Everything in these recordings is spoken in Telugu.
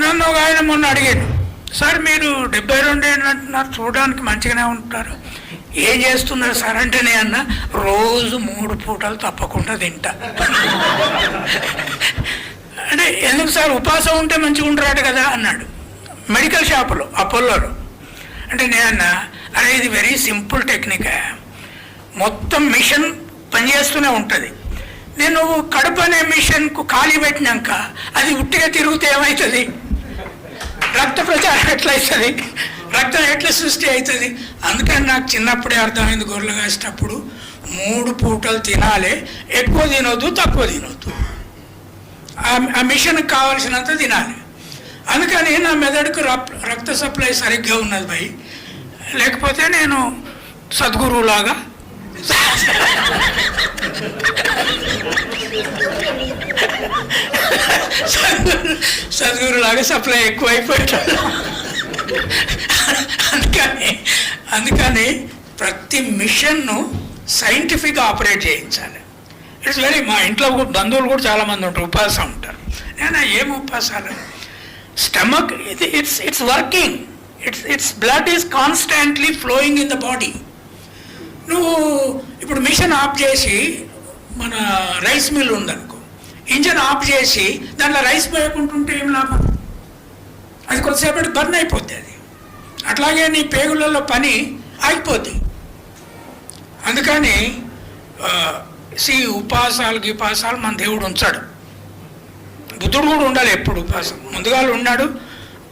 నన్ను ఒక ఆయన మొన్న అడిగాడు, సార్ మీరు 72 ఏళ్ళు అంటున్నారు, చూడడానికి మంచిగానే ఉంటారు, ఏం చేస్తున్నారు సార్ అంటే నేను అన్న, రోజు 3 పూటలు తప్పకుండా తింటా. అంటే ఎందుకు సార్, ఉపాసం ఉంటే మంచిగా ఉంటారట కదా అన్నాడు. మెడికల్ షాపులో అపోలోలో. అంటే నేనన్నా, అరే ఇది వెరీ సింపుల్ టెక్నిక్, మొత్తం మిషన్ పనిచేస్తూనే ఉంటుంది. నేను కడుపు అనే మిషన్కు ఖాళీ పెట్టినాక అది ఉట్టిగా తిరిగితే ఏమవుతుంది, రక్త ప్రచారం ఎట్లయితుంది, రక్తం ఎట్లా సృష్టి అవుతుంది. అందుకని నాకు చిన్నప్పుడే అర్థమైంది, గొర్రెలు కాసేటప్పుడు 3 పూటలు తినాలి, ఎక్కువ తినొద్దు తక్కువ తినొద్దు, ఆ మిషన్కి కావాల్సినంత తినాలి. అందుకని నా మెదడుకు రక్త సప్లై సరిగ్గా ఉన్నది భయ్, లేకపోతే నేను సద్గురువులాగా సద్గురులాగా సప్లై ఎక్కువ అయిపోయాడు. అందుకని ప్రతి మిషన్ను సైంటిఫిక్గా ఆపరేట్ చేయించాలి. ఇట్స్ వెరీ, మా ఇంట్లో బంధువులు కూడా చాలామంది ఉంటారు, ఉపవాసం ఉంటారు. నేను ఏం ఉపవాసాలు, stomach it's working, it's blood is constantly flowing in the body. నువ్వు ఇప్పుడు మిషన్ ఆఫ్ చేసి, మన రైస్ మిల్ ఉందనుకో, ఇంజన్ ఆఫ్ చేసి దాంట్లో రైస్ పోయకుంటుంటే ఏం లాభం, అది కొద్దిసేపటి బర్న్ అయిపోద్ది. అది అట్లాగే నీ పేగులలో పని ఆగిపోద్ది. అందుకని ఉపాసాలు గిపాసాలు మన దేవుడు ఉంచాడు. బుద్ధుడు కూడా ఉండాలి ఎప్పుడు ఉపాసం, ముందుగా ఉన్నాడు,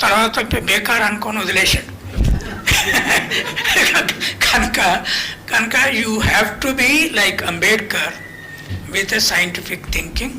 తర్వాత బేకార్ అనుకొని వదిలేశాడు. కనుక you have to be like Ambedkar with a scientific thinking.